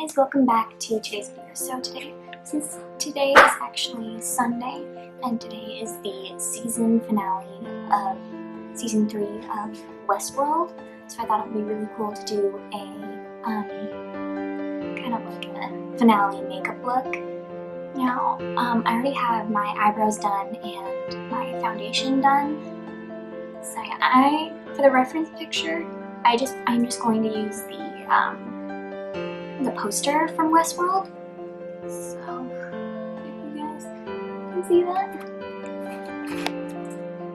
guys, welcome back to today's video. So since today is actually Sunday and today is the season finale of season 3 of Westworld, so I thought it would be really cool to do a kind of like a finale makeup look. Now, I already have my eyebrows done and my foundation done. So yeah, for the reference picture, I'm just going to use the poster from Westworld. So if you guys can see that,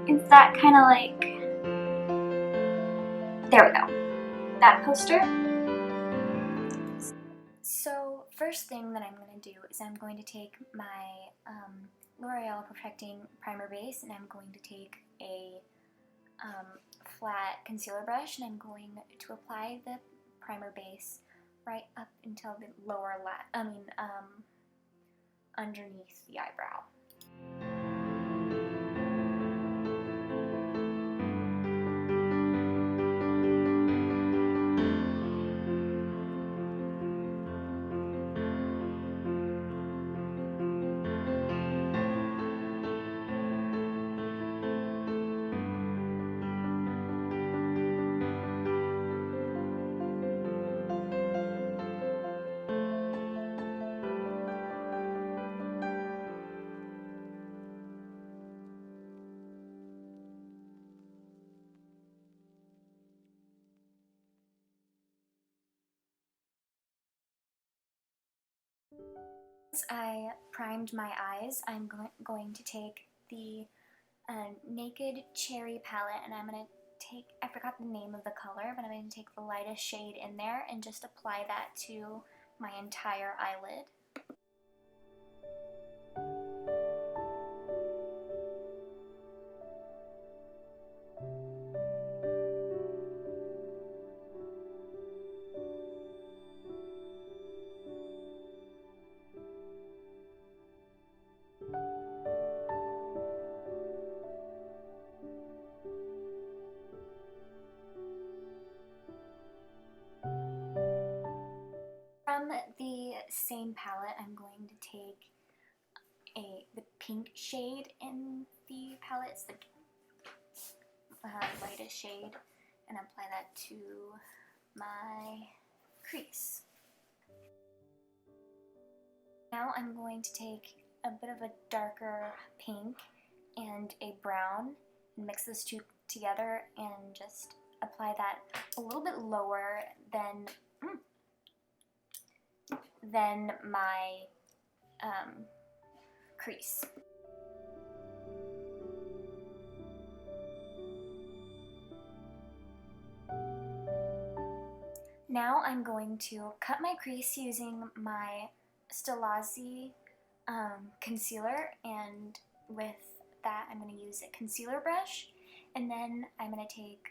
it's that kind of like, there we go, that poster. So first thing that I'm going to do is I'm going to take my L'Oreal Perfecting Primer Base, and I'm going to take a flat concealer brush, and I'm going to apply the primer base right up until the lower underneath the eyebrow. Once I primed my eyes, I'm going to take the Naked Cherry palette, and I'm going to take, I forgot the name of the color, but I'm going to take the lightest shade in there and just apply that to my entire eyelid. From the same palette, I'm going to take the pink shade in the palette. It's the lightest shade, and apply that to my crease. Now I'm going to take a bit of a darker pink and a brown and mix those two together and just apply that a little bit lower than my crease. Now I'm going to cut my crease using my Stilazzi concealer, and with that I'm going to use a concealer brush, and then I'm going to take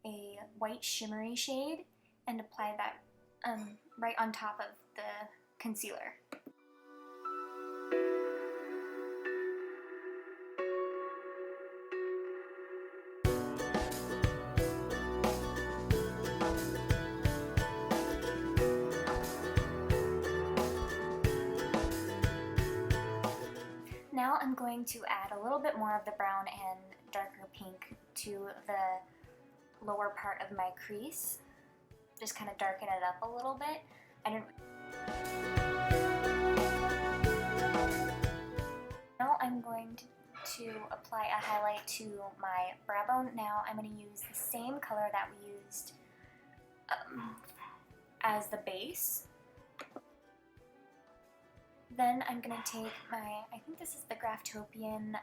a white shimmery shade and apply that right on top of the concealer. Now I'm going to add a little bit more of the brown and darker pink to the lower part of my crease. Just kind of darken it up a little bit. Now I'm going to apply a highlight to my brow bone. Now I'm going to use the same color that we used as the base. Then I'm going to take my, I think this is the Graftopian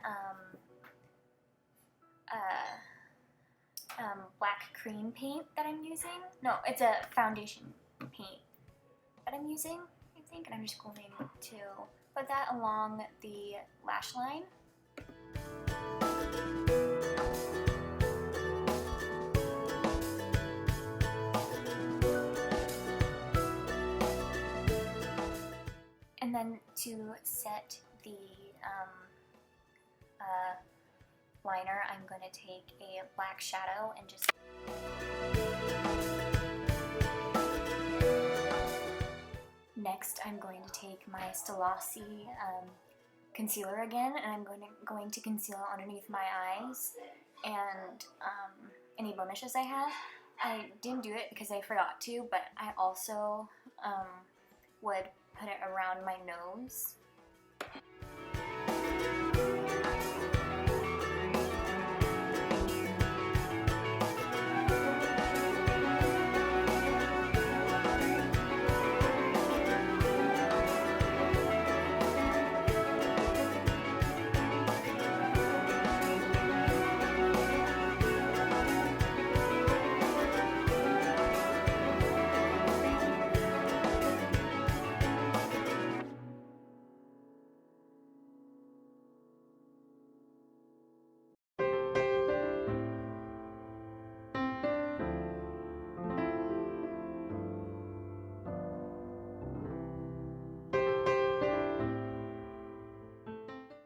black cream paint that I'm using. No, it's a foundation paint that I'm using, I think, and I'm just going to put that along the lash line. And then to set the liner, I'm going to take a black shadow and just Next, I'm going to take my Stellasi concealer again, and I'm going to conceal underneath my eyes and any blemishes I have. I didn't do it because I forgot to, but I also would put it around my nose.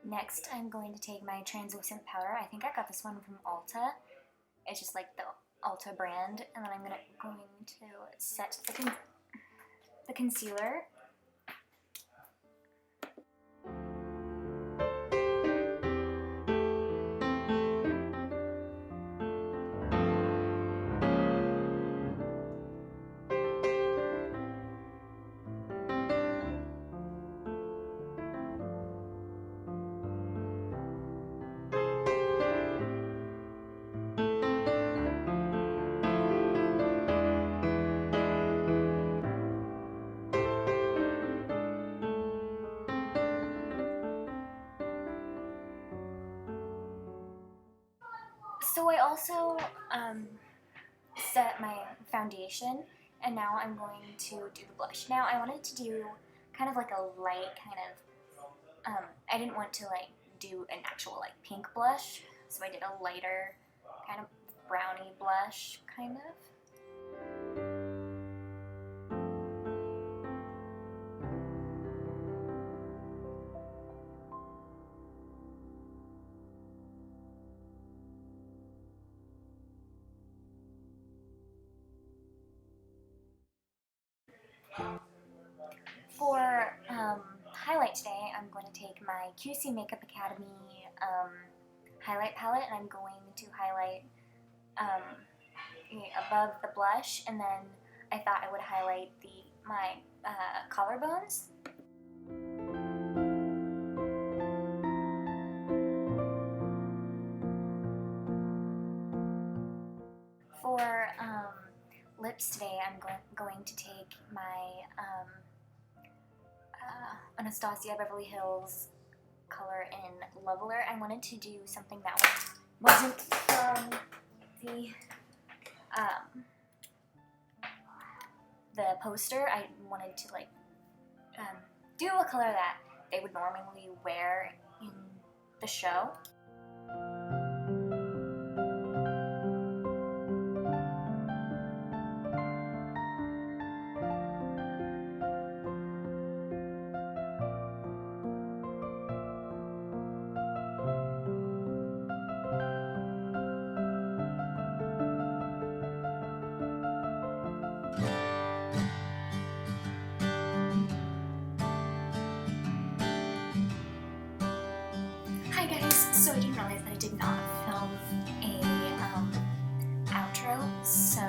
Next, I'm going to take my translucent powder. I think I got this one from Ulta. It's just like the Ulta brand. And then I'm going to set the concealer. So I also set my foundation, and now I'm going to do the blush. Now I wanted to do kind of like a light kind of, I didn't want to like do an actual like pink blush, so I did a lighter kind of brownie blush kind of. For highlight today, I'm going to take my QC Makeup Academy highlight palette, and I'm going to highlight above the blush, and then I thought I would highlight my collarbones. For lips today, I'm going to take my Anastasia Beverly Hills color in Leveler. I wanted to do something that wasn't from the poster. I wanted to like do a color that they would normally wear in the show. Hi guys, so I didn't realize that I did not film a outro, so